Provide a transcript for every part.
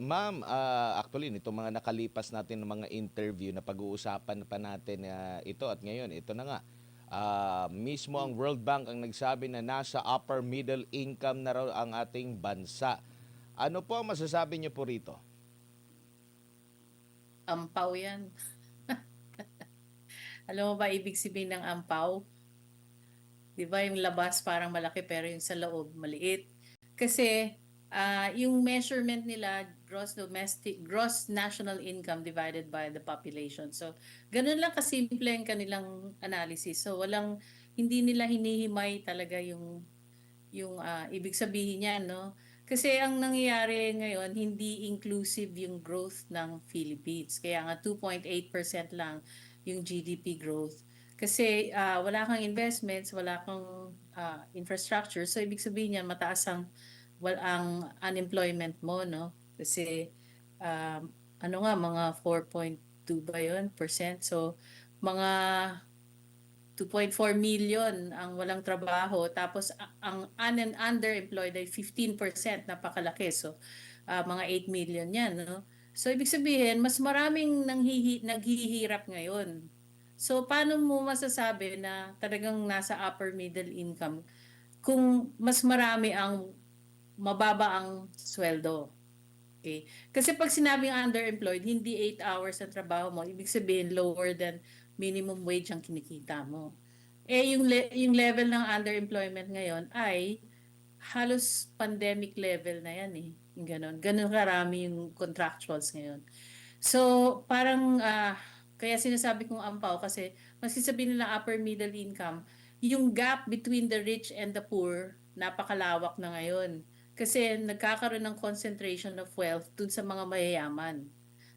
Ma'am, actually nitong mga nakalipas natin ng mga interview na pag-uusapan pa natin ito at ngayon, ito na nga. Mismo ang World Bank ang nagsabi na nasa upper middle income na raw ang ating bansa. Ano po ang masasabi niyo po rito? Ampaw yan. Alam mo ba ibig sabihin ng ampaw? Di ba yung labas parang malaki pero yung sa loob maliit? Kasi yung measurement nila, gross national income divided by the population. So, ganun lang kasimple ang kanilang analysis. So, hindi nila hinihimay talaga yung ibig sabihin niya, no? Kasi ang nangyayari ngayon, hindi inclusive yung growth ng Philippines. Kaya nga 2.8% lang yung GDP growth. Kasi wala kang investments, wala kang infrastructure. So ibig sabihin niyan mataas ang unemployment mo, no? Kasi ano nga mga 4.2 ba 'yun percent. So mga 2.4 million ang walang trabaho tapos ang underemployed ay 15%, napakalaki. So mga 8 million 'yan, no? So ibig sabihin mas maraming naghihirap ngayon. So paano mo masasabi na talagang nasa upper middle income kung mas marami ang mababa ang sweldo? Okay. Kasi pag sinabing underemployed, hindi 8 hours ang trabaho mo, ibig sabihin lower than minimum wage ang kinikita mo. Yung level ng underemployment ngayon ay halos pandemic level na yan eh. Yung ganun. Ganun karami yung contractuals ngayon. So, parang, kaya sinasabi kong ampaw kasi mas sabihin nila upper middle income, yung gap between the rich and the poor, napakalawak na ngayon. Kasi nagkakaroon ng concentration of wealth dun sa mga mayayaman.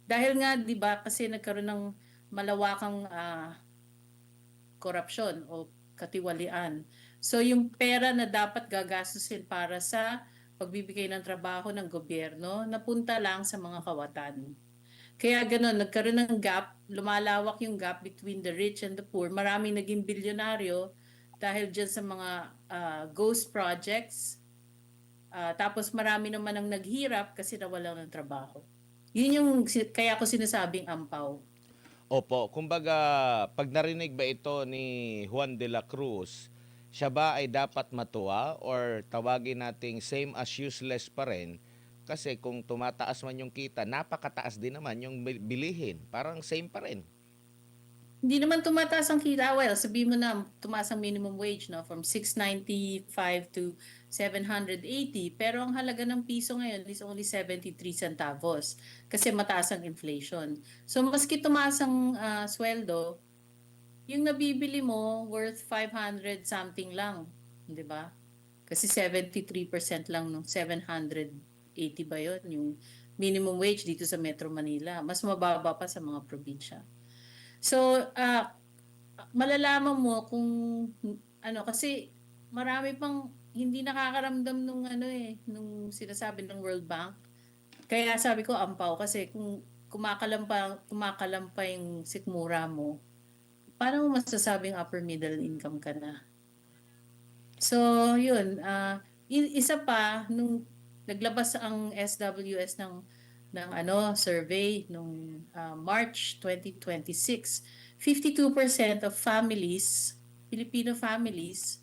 Dahil nga, di ba, kasi nagkaroon ng malawakang korupsyon o katiwalian. So yung pera na dapat gagastusin para sa pagbibigay ng trabaho ng gobyerno, napunta lang sa mga kawatan. Kaya ganun, nagkaroon ng gap, lumalawak yung gap between the rich and the poor. Maraming naging bilyonaryo dahil dyan sa mga ghost projects. Tapos marami naman ang naghirap kasi nawalan ng trabaho. Yun yung kaya ko sinasabing ampaw. Opo, kumbaga pag narinig ba ito ni Juan de la Cruz, siya ba ay dapat matuwa or tawagin nating same as useless pa rin? Kasi kung tumataas man yung kita, napakataas din naman yung bilihin. Parang same pa rin. Hindi naman tumataas ang kita. Well, sabihin mo na tumaas ang minimum wage, no, from 695 to 780. Pero ang halaga ng piso ngayon is only 73 centavos kasi mataas ang inflation. So maski tumaas ang sweldo, yung nabibili mo worth 500 something lang, 'di ba? Kasi 73% lang nung 780 ba 'yon, yung minimum wage dito sa Metro Manila. Mas mababa pa sa mga probinsya. So, malalaman mo kung ano kasi marami pang hindi nakakaramdam nung ano eh nung sinasabi ng World Bank. Kaya sabi ko ampaw kasi kung kumakalampa yung sikmura mo, paano mo masasabing upper middle income ka na? So, yun, isa pa nung naglabas ang SWS ng ano survey nung March 2026, 52% of families, Filipino families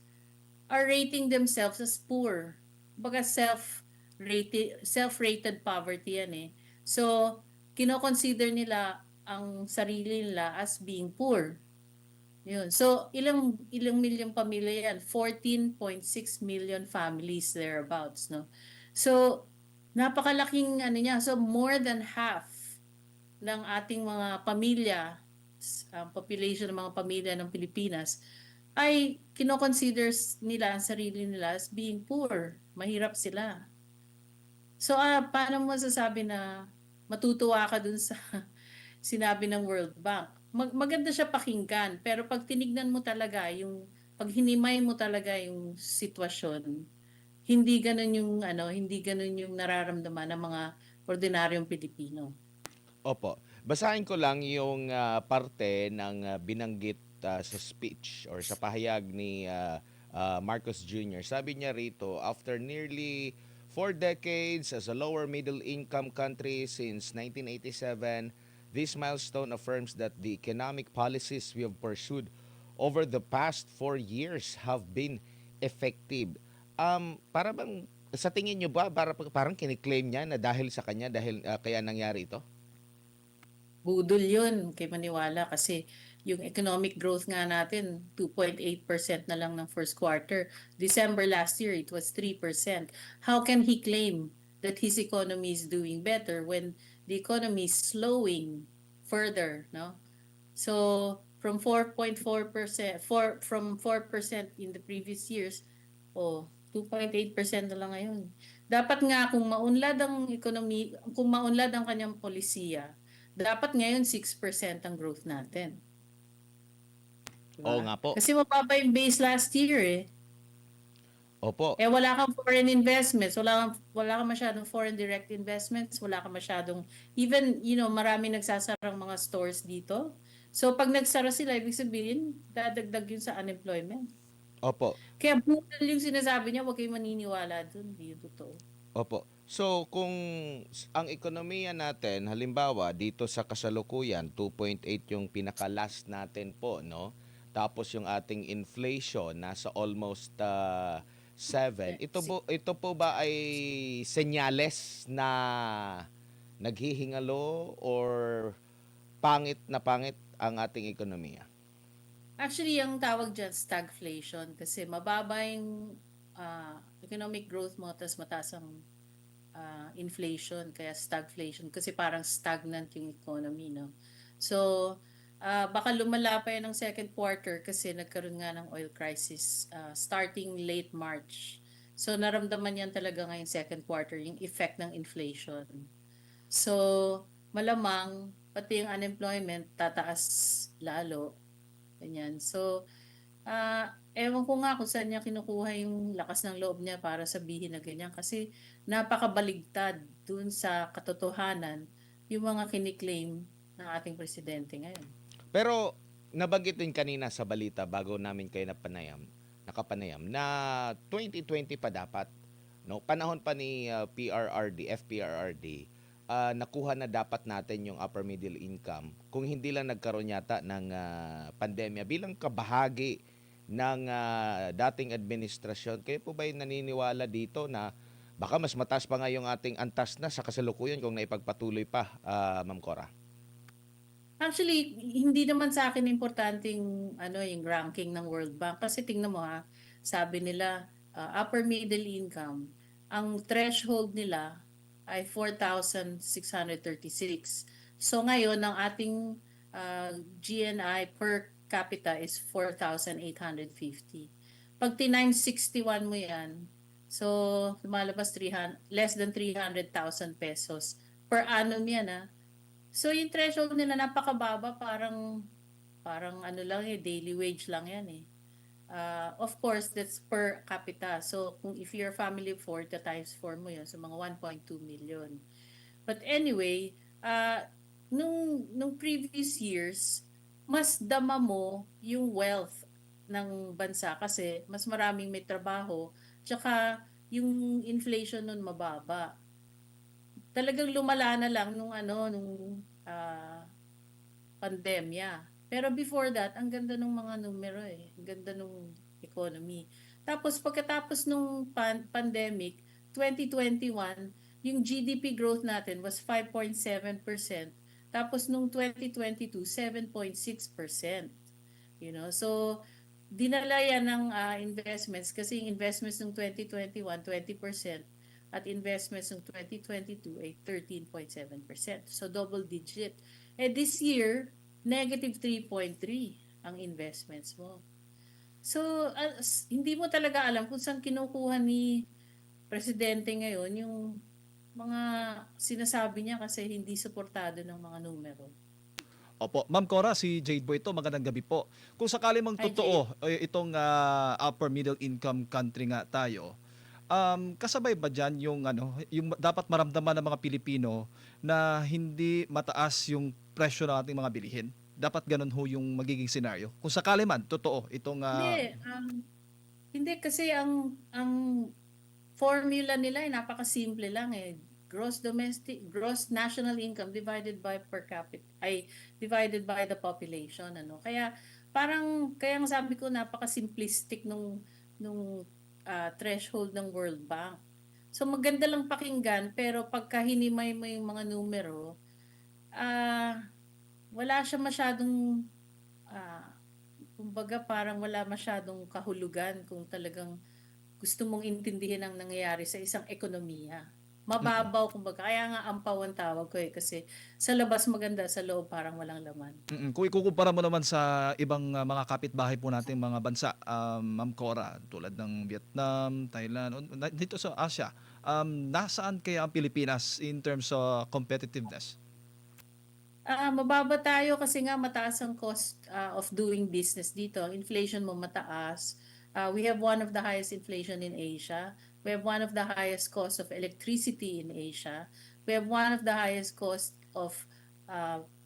are rating themselves as poor. Baga self-rated poverty yan eh. So, kino-consider nila ang sarili nila as being poor. Yun. So, ilang ilang milyong pamilya yan? 14.6 million families thereabouts, no? So, napakalaking ano niya. So, more than half ng ating mga pamilya, ang population ng mga pamilya ng Pilipinas, ay kino-consider nila ang sarili nila as being poor. Mahirap sila. So, paano mo masasabi na matutuwa ka dun sa sinabi ng World Bank? Maganda siya pakinggan, pero pag tinignan mo talaga pag hinimay mo talaga yung sitwasyon, hindi ganun yung hindi ganun yung nararamdaman ng mga ordinaryong Pilipino. Opo. Basahin ko lang yung parte ng binanggit sa speech or sa pahayag ni Marcos Jr. Sabi niya rito, after nearly 4 decades as a lower middle income country since 1987, this milestone affirms that the economic policies we have pursued over the past 4 years have been effective. Para bang sa tingin nyo ba parang kiniklaim niya na dahil sa kanya dahil kaya nangyari ito? Budol yun kay maniwala kasi yung economic growth nga natin, 2.8% na lang ng first quarter. December last year, it was 3%. How can he claim that his economy is doing better when the economy is slowing further, no? So, from 4.4%, from 4% in the previous years, 2.8% na lang ngayon. Dapat nga kung maunlad ang economy, kung maunlad ang kanyang polisiya, dapat ngayon 6% ang growth natin. Oo Diba? nga po. Kasi mababa yung base last year eh. Opo. Wala kang foreign investments, wala kang masyadong foreign direct investments, wala kang masyadong, even, marami nagsasarang mga stores dito. So, pag nagsara sila, ibig sabihin, dadagdag yun sa unemployment. Opo. Kaya brutal yung sinasabi niya, huwag kayong maniniwala dun, hindi yun totoo. Opo. So, kung ang ekonomiya natin, halimbawa, dito sa kasalukuyan, 2.8 yung pinaka-last natin po, no? Tapos yung ating inflation, nasa almost 7. Ito po ba ay senyales na naghihingalo or pangit ang ating ekonomiya? Actually, ang tawag dyan, stagflation, kasi mababa yung economic growth mo, tapos mataas ang inflation, kaya stagflation, kasi parang stagnant yung economy, no? So, baka lumala pa yan ng second quarter kasi nagkaroon nga ng oil crisis starting late March. So, naramdaman yan talaga ngayong second quarter, yung effect ng inflation. So, malamang, pati yung unemployment, tataas lalo. Ganyan. So, ewan ko nga kung saan niya kinukuha yung lakas ng loob niya para sabihin na ganyan. Kasi napakabaligtad dun sa katotohanan yung mga kiniklaim ng ating presidente ngayon. Pero nabanggit din kanina sa balita bago namin kayo nakapanayam na 2020 pa dapat, no? Panahon pa ni FPRRD, nakuha na dapat natin yung upper middle income kung hindi lang nagkaroon yata ng pandemya bilang kabahagi ng dating administrasyon. Kayo po ba naniniwala dito na baka mas mataas pa nga yung ating antas na sa kasalukuyan kung naipagpatuloy pa, Ma'am Cora? Actually, hindi naman sa akin importante yung ranking ng World Bank kasi tingnan mo sabi nila upper middle income, ang threshold nila ay 4,636. So ngayon ang ating GNI per capita is 4,850. Pag times 61 mo yan, so lumalabas less than 300,000 pesos per annum yan. So yung threshold nila napakababa, parang lang daily wage lang yan eh. Of course, that's per capita. So if you're family of 4, times 4 mo yun, so mga 1.2 million. But anyway, nung previous years, mas dama mo yung wealth ng bansa kasi mas maraming may trabaho, tsaka yung inflation nun mababa. Talagang lumala na lang nung pandemya. Pero before that, ang ganda ng mga numero eh. Ang ganda ng economy. Tapos pagkatapos nung pandemic, 2021, yung GDP growth natin was 5.7%. Tapos nung 2022, 7.6%. So dinala yan ng investments kasi yung investments ng 2021, 20%. At investments ng 2022 ay 13.7%. So double digit. This year, negative 3.3 ang investments mo. So hindi mo talaga alam kung saan kinukuha ni presidente ngayon yung mga sinasabi niya kasi hindi suportado ng mga numero. Opo, Ma'am Cora, si Jade po ito. Magandang gabi po. Kung sakali mang Hi, totoo itong upper middle income country nga tayo, kasabay ba dyan yung dapat maramdaman ng mga Pilipino na hindi mataas yung presyo ng ating mga bilihin? Dapat ganun ho yung magiging senaryo. Kung sakali man totoo itong Hindi, hindi kasi ang formula nila ay napakasimple lang eh. Gross national income divided by per capita ay divided by the population, ano. Kaya ang sabi ko napaka-simplistic nung threshold ng World Bank. So maganda lang pakinggan pero pagka hinimay mo yung mga numero, ah wala siya masyadong ah kumbaga parang wala masyadong kahulugan kung talagang gusto mong intindihin ang nangyayari sa isang ekonomiya. Mm. Mababaw kumbaga. Kaya nga ampaw ang tawag ko eh. Kasi sa labas maganda, sa loob parang walang laman. Kung ikukumpara mo naman sa ibang mga kapitbahay po nating mga bansa, Ma'am Cora, tulad ng Vietnam, Thailand, dito sa Asia, nasaan kaya ang Pilipinas in terms of competitiveness? Mababa tayo kasi nga mataas ang cost of doing business dito. Ang inflation mo mataas. We have one of the highest inflation in Asia. We have one of the highest cost of electricity in Asia. We have one of the highest cost of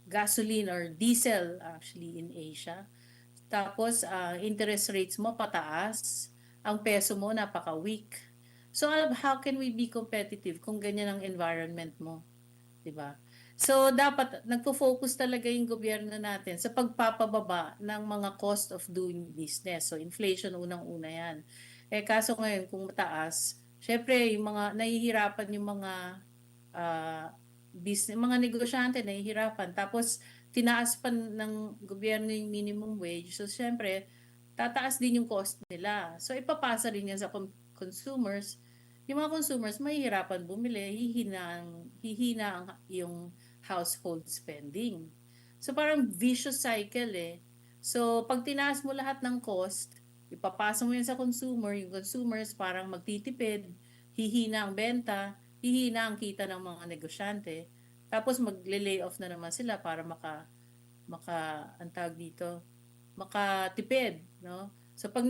gasoline or diesel actually in Asia. Tapos interest rates mo pataas. Ang peso mo napaka-weak. So how can we be competitive kung ganyan ang environment mo? 'Di ba? So dapat nagfo-focus talaga yung gobyerno natin sa pagpapababa ng mga cost of doing business. So inflation unang-una 'yan. Kaso ngayon kung mataas, syempre yung mga nahihirapan yung mga negosyante nahihirapan. Tapos tinaas pa ng gobyerno yung minimum wage. So syempre tataas din yung cost nila. So ipapasa rin yan sa consumers. Yung mga consumers mahihirapan bumili, hihina yung household spending. So parang vicious cycle eh. So pag tinaas mo lahat ng cost, ipapasa mo yan sa consumer, yung consumers parang magtitipid, hihina ang benta, hihina ang kita ng mga negosyante. Tapos magle-lay off na naman sila para ang tawag dito, makatipid, no? So pag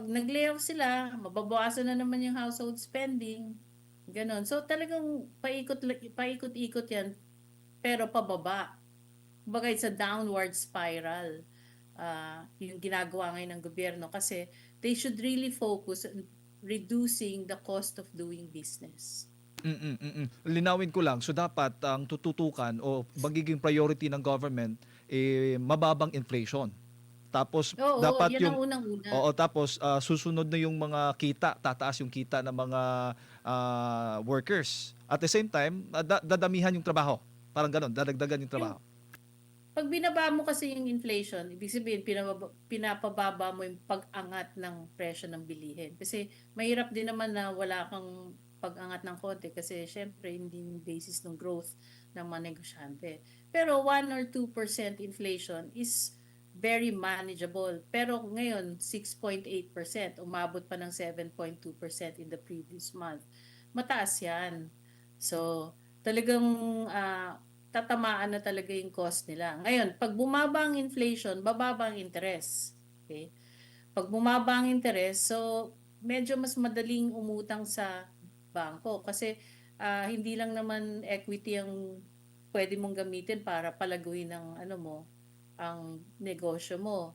nag-layoff sila, mababawasan na naman yung household spending. Ganon. So talagang paikot-ikot 'yan pero pababa. Kumbaga it's a downward spiral. Yung ginagawa ngayon ng gobyerno kasi they should really focus on reducing the cost of doing business. Linawin ko lang, so dapat ang tututukan o magiging priority ng government mababang inflation. Tapos Oo, dapat 'yan ang yung unang-una. oo, tapos susunod na yung mga kita, tataas yung kita ng mga workers. At the same time, dadamihan yung trabaho. Parang gano'n, dadagdagan yung Yung trabaho. pag binaba mo kasi yung inflation, ibig sabihin pinapababa mo yung pag-angat ng presyo ng bilihin. Kasi mahirap din naman na wala kang pag-angat ng konti kasi syempre hindi yung basis ng growth ng mga negosyante. Pero 1 or 2% inflation is very manageable. Pero ngayon, 6.8%, umabot pa ng 7.2% in the previous month. Mataas yan. So, talagang tatamaan na talaga yung cost nila. Ngayon, pag bumaba ang inflation, bababa ang interest. Okay? Pag bumaba ang interest, so medyo mas madaling umutang sa bangko kasi hindi lang naman equity ang pwede mong gamitin para palaguin ng ano mo, ang negosyo mo.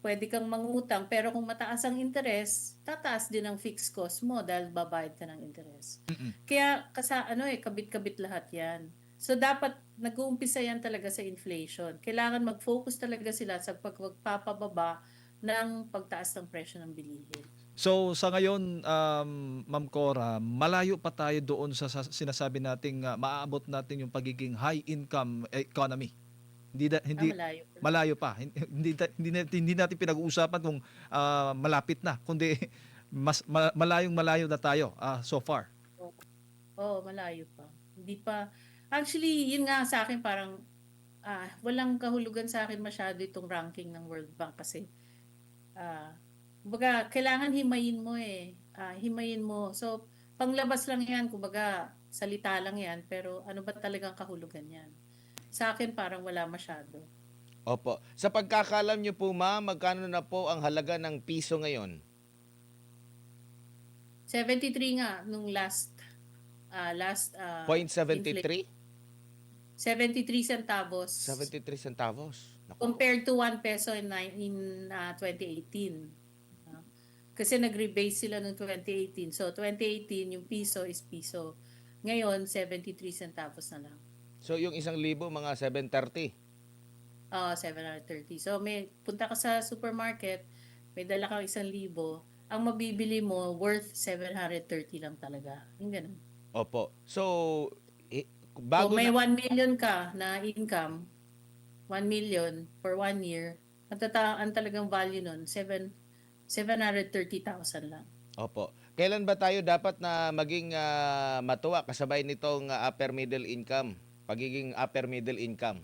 Pwede kang mangutang pero kung mataas ang interest, tataas din ang fixed cost mo dahil babayad ka ng interest. Mm. Kaya kabit-kabit lahat 'yan. So dapat nag-uumpisa yan talaga sa inflation. Kailangan mag-focus talaga sila sa pagpapababa ng pagtaas ng presyo ng bilihin. So sa ngayon, Ma'am Cora, malayo pa tayo doon sa sinasabi nating maaabot natin yung pagiging high income economy. Hindi Malayo pa. malayo pa. Hindi natin pinag-uusapan kung malapit na, kundi malayong malayo na tayo so far. Oo, malayo pa. Hindi pa. Actually, yun nga sa akin parang walang kahulugan sa akin masyado itong ranking ng World Bank kasi kumbaga kailangan himayin mo eh. Himayin mo. So, panglabas lang yan, kumbaga salita lang yan, pero ano ba talagang kahulugan yan? Sa akin parang wala masyado. Opo. Sa pagkakalam niyo po, ma'am, magkano na po ang halaga ng piso ngayon? 73 nga nung last Point inflation. 73? 73 centavos 73 centavos. Naku. compared to 1 peso in 2018. Kasi nag-rebase sila noong 2018. So 2018 yung piso is piso. Ngayon 73 centavos na lang. So yung 1,000 mga 730. 730. So may punta ka sa supermarket, may dala kang 1,000, ang mabibili mo worth 730 lang talaga. Yung ganun. Opo. So So bago may na 1 million ka na income, 1 million for 1 year, ang talagang value nun, 730,000 lang. Opo. Kailan ba tayo dapat na maging matuwa kasabay nitong upper middle income? Pagiging upper middle income.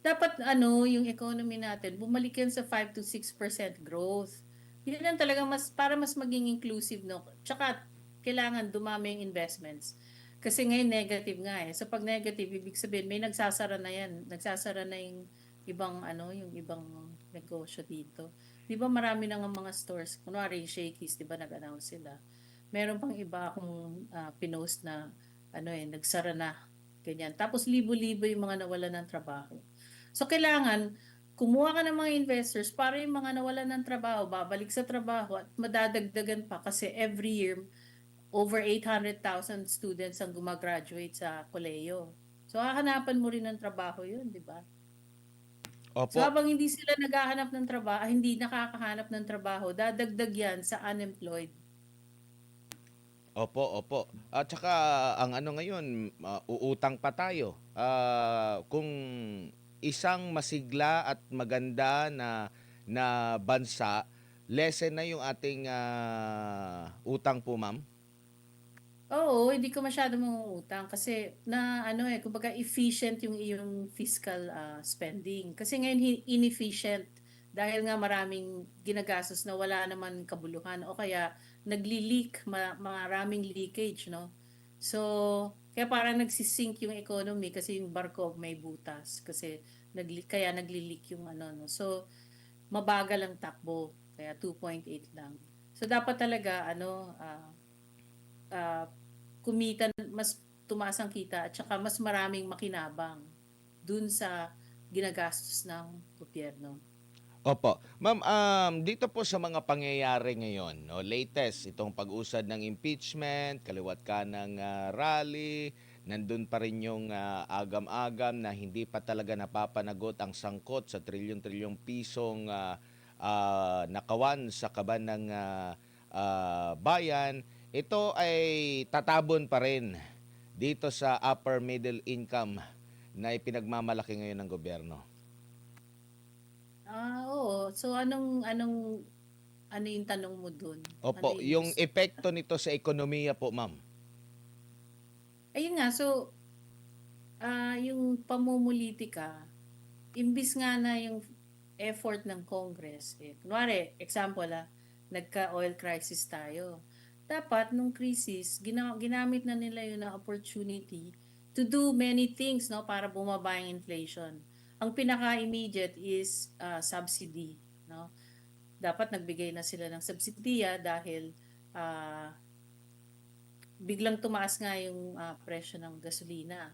Dapat yung economy natin, bumalik yan sa 5 to 6% growth. Yun lang talaga para mas maging inclusive, no? Tsaka, kailangan dumami yung investments. Kasi ngayon negative nga eh. So pag negative, ibig sabihin may nagsasara na yan. Nagsasara na yung yung ibang negosyo dito. 'Di ba marami na ng mga stores, kunwari Shakey's, 'di ba nag-announce sila. Meron pang iba akong pinost na nagsara na ganyan. Tapos libo-libo yung mga nawalan ng trabaho. So kailangan kumuha ka ng mga investors para yung mga nawalan ng trabaho, babalik sa trabaho at madadagdagan pa kasi every year over 800,000 students ang gumagraduate sa koleyo. So hahanapan mo rin ng trabaho 'yun, 'di ba? So Opo. habang hindi sila naghahanap ng trabaho, hindi nakakahanap ng trabaho, dadagdag 'yan sa unemployed. Opo, opo. At saka ang ano ngayon, uutang pa tayo. Kung isang masigla at maganda na bansa, lessen na yung ating utang po, ma'am. Oo, hindi ko masyado mangungutang kasi kumbaga efficient yung iyong fiscal spending. Kasi ngayon inefficient dahil nga maraming ginagastos na wala naman kabuluhan o kaya nagli-leak, maraming leakage, no? So, kaya parang nagsisink yung economy kasi yung barko may butas kasi kaya nagli-leak yung no. So, mabagal ang takbo, kaya 2.8 lang. So, dapat talaga ah, kumita, mas tumaas ang kita at saka mas maraming makinabang dun sa ginagastos ng gobyerno. Opo. Ma'am, dito po sa mga pangyayari ngayon, no, latest, itong pag-usad ng impeachment, kaliwat kanang rally, nandun pa rin yung agam-agam na hindi pa talaga napapanagot ang sangkot sa trilyon-trilyong pisong nakawan sa kaban ng bayan. Ito ay tatabon pa rin dito sa upper middle income na ipinagmamalaki ngayon ng gobyerno. Oo. So ano yung tanong mo dun? Ano Opo, yung yung epekto nito sa ekonomiya po, ma'am. ayun nga, so yung pamumulitika, imbis nga na yung effort ng Congress, kunwari, example nagka-oil crisis tayo. Dapat nung crisis, ginamit na nila yun na opportunity to do many things, no, para bumaba yung inflation. Ang pinaka-immediate is subsidy, no. Dapat nagbigay na sila ng subsidiya dahil ah, biglang tumaas nga yung presyo ng gasolina.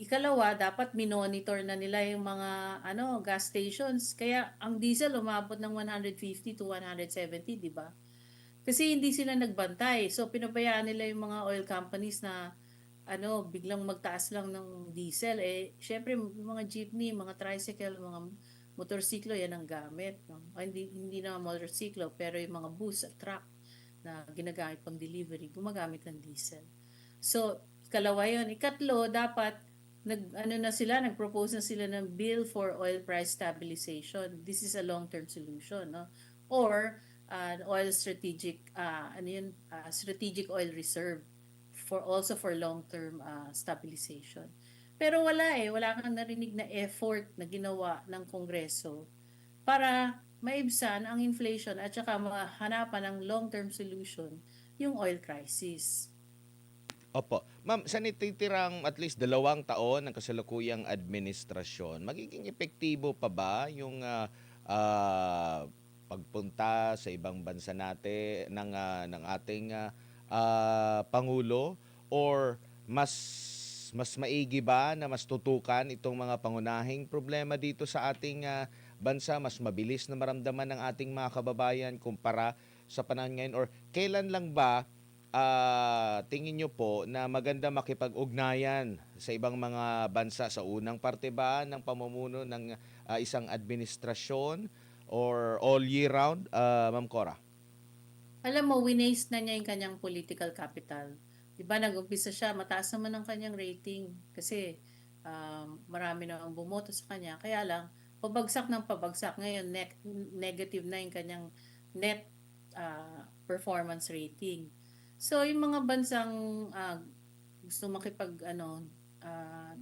Ikalawa, dapat minonitor na nila yung mga gas stations. Kaya ang diesel umabot ng 150 to 170, di ba? Kasi hindi sila nagbantay. So pinabayaan nila yung mga oil companies na biglang magtaas lang ng diesel. Syempre, yung mga jeepney, mga tricycle, mga motorsiklo, yan ang gamit. No? Hindi na motorsiklo, pero yung mga bus at truck na ginagamit pang delivery, gumagamit ng diesel. So, ikalawa yun. Ikatlo, dapat nag-propose na sila ng bill for oil price stabilization. This is a long-term solution, no? Or oil strategic strategic oil reserve for long-term stabilization. Pero wala kang narinig na effort na ginawa ng Kongreso para maibsan ang inflation at saka mahanapan ng long-term solution yung oil crisis. Opo. Ma'am, sa natitirang at least 2 taon ng kasalukuyang administrasyon, magiging epektibo pa ba yung pagpunta sa ibang bansa natin ng ating pangulo, or mas maigi ba na mas tutukan itong mga pangunahing problema dito sa ating bansa mas mabilis na maramdaman ng ating mga kababayan kumpara sa panahon ngayon? Or kailan lang ba tingin nyo po na maganda makipag-ugnayan sa ibang mga bansa? Sa unang parte ba ng pamumuno ng isang administrasyon or all year round, Ma'am Cora? Alam mo, winaste na niya yung kanyang political capital. Di ba, nag-umpisa siya, mataas naman ang kanyang rating kasi marami na ang bumoto sa kanya. Kaya lang, pabagsak ng pabagsak. Ngayon, negative na yung kanyang net performance rating. So, yung mga bansang gusto makipag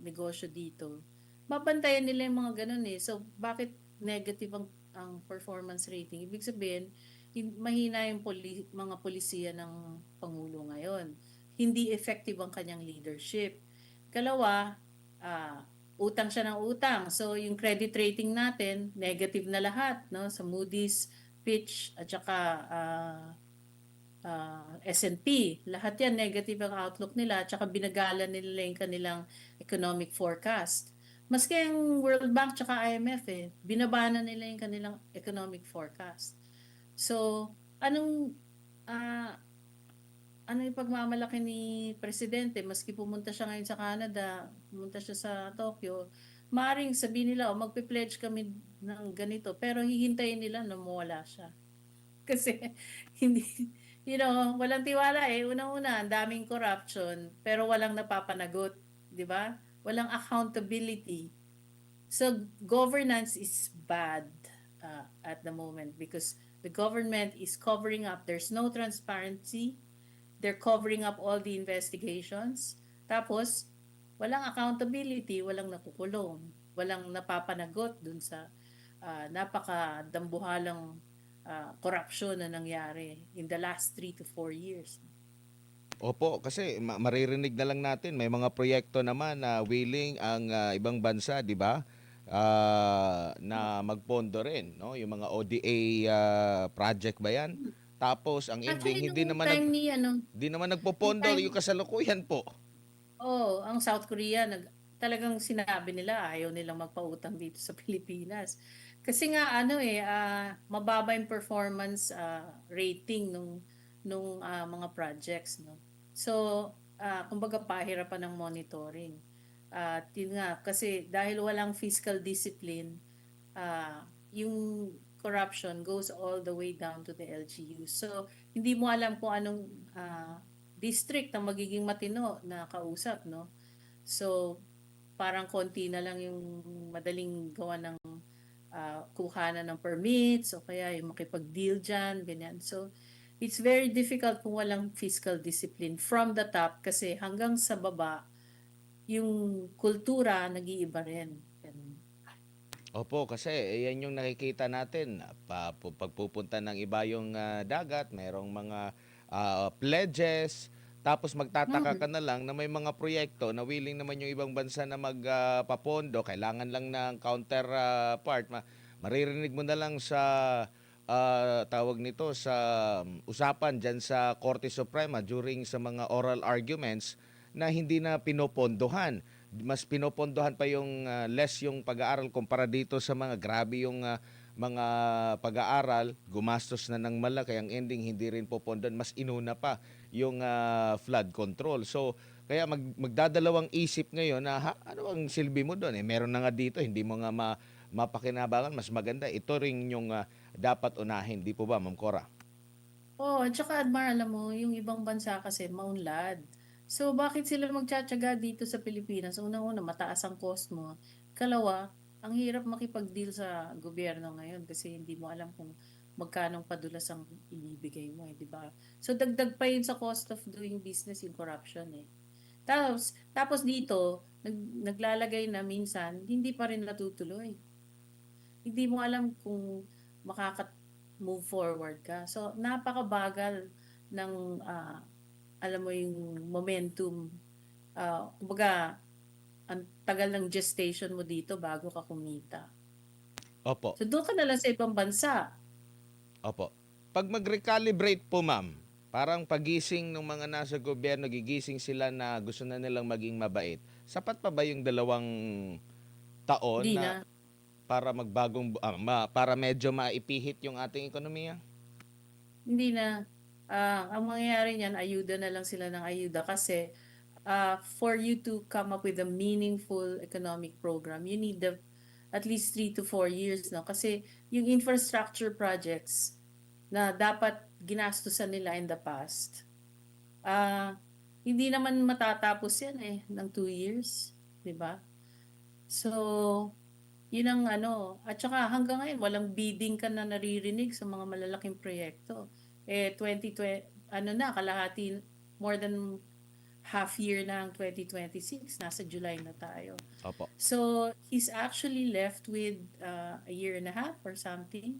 negosyo dito, babantayan nila yung mga ganun eh. So, bakit negative ang performance rating? Ibig sabihin, mahina yung mga polisiya ng Pangulo ngayon. Hindi effective ang kanyang leadership. Kalawa, utang siya ng utang. So, yung credit rating natin, negative na lahat, no? Sa Moody's, Fitch, at saka S&P. Lahat yan, negative ang outlook nila, at saka binagalan nila yung kanilang economic forecast. Maski ang World Bank at IMF, binaba na nila yung kanilang economic forecast. So, ano yung pagmamalaki ni Presidente, maski pumunta siya ngayon sa Canada, pumunta siya sa Tokyo, maaaring sabihin nila, magpe-pledge kami ng ganito, pero hihintayin nila na mawala siya. Kasi, hindi, walang tiwala eh. Unang-una, ang daming corruption, pero walang napapanagot, di ba? Walang accountability. So, governance is bad at the moment because the government is covering up. There's no transparency. They're covering up all the investigations. Tapos, walang accountability, walang nakukulong, walang napapanagot dun sa napakadambuhalang corruption na nangyari in the last 3 to 4 years. Opo, kasi maririnig na lang natin may mga proyekto naman na willing ang ibang bansa, 'di ba? Na magpondo rin, no? Yung mga ODA project ba 'yan? Tapos ang ending Actually, nung time hindi naman nung nagpopondo yung time, kasalukuyan po. ang South Korea, talagang sinabi nila ayaw nilang magpautang dito sa Pilipinas. Kasi nga mababa yung performance rating nung mga projects, no. So, kumbaga pahirapan ng monitoring. At yun nga, kasi dahil walang fiscal discipline, yung corruption goes all the way down to the LGU. So, hindi mo alam kung anong district ang magiging matino na kausap, no? So, parang konti na lang yung madaling gawa ng kuhanan ng permits o kaya yung makipag-deal dyan, ganyan. So, it's very difficult kung walang fiscal discipline from the top kasi hanggang sa baba, yung kultura nag-iiba rin. Ganun. Opo, kasi yan yung nakikita natin. Pagpupunta ng iba yung dagat, mayroong mga pledges, tapos magtataka ka na lang na may mga proyekto na willing naman yung ibang bansa na magpapondo, kailangan lang ng counterpart. Maririnig mo na lang sa tawag nito sa usapan dyan sa Korte Suprema during sa mga oral arguments na hindi na pinopondohan. Mas pinopondohan pa yung less yung pag-aaral kumpara dito sa mga grabe yung mga pag-aaral, gumastos na ng malaki, ang ending hindi rin popondon, mas inuna pa yung flood control. So, kaya magdadalawang isip ngayon na ano ang silbi mo doon? Meron na nga dito, hindi mo nga mapakinabangan, mas maganda. Ito rin yung dapat unahin, di po ba, Ma'am Cora? At saka Admar, alam mo, yung ibang bansa kasi maunlad. So, bakit sila magtsatsaga dito sa Pilipinas? Unang-una, mataas ang cost mo. Kalawa, ang hirap makipag-deal sa gobyerno ngayon kasi hindi mo alam kung magkanong padulas ang ibibigay mo, di ba? So, dagdag pa yun sa cost of doing business yung corruption, eh. Tapos dito, naglalagay na minsan, hindi pa rin natutuloy. Hindi mo alam kung makaka-move forward ka. So, napakabagal ng alam mo yung momentum. Kumbaga, ang tagal ng gestation mo dito bago ka kumita. Opo. So, doon ka na lang sa ibang bansa. Opo. Pag mag-recalibrate po, ma'am, parang pagising ng mga nasa gobyerno, gigising sila na gusto na nilang maging mabait. Sapat pa ba yung 2 taon Hindi na na. para para medyo maipihit yung ating ekonomiya? Hindi na. Ang mangyayari niyan, ayuda na lang sila ng ayuda kasi for you to come up with a meaningful economic program, you need at least 3 to 4 years, no? Kasi yung infrastructure projects na dapat ginastusan nila in the past, hindi naman matatapos yan ng 2 years, di ba? So, yun ang ano. At saka hanggang ngayon, walang bidding ka na naririnig sa mga malalaking proyekto. 2020, ano na, kalahati, more than half year na ang 2026, nasa July na tayo. Opo. So, he's actually left with a year and a half or something.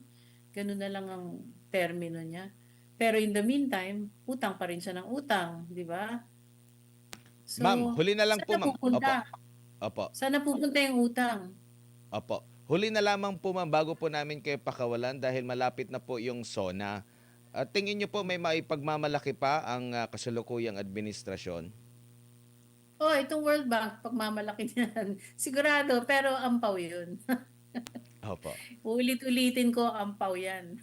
Ganun na lang ang termino niya. Pero in the meantime, utang pa rin siya ng utang, di ba? So, Ma'am, huli na lang po, saan ma'am. napupunta? Opo. Saan napupunta yung utang? Opo. Huli na lamang po, ma'am, bago po namin kayo pakawalan dahil malapit na po yung SONA. Tingin niyo po may maipagmamalaki pa ang kasalukuyang administrasyon? Itong World Bank, pagmamalaki niyan. Sigurado, pero ampaw yun. Opo. Ulit-ulitin ko, ampaw yan.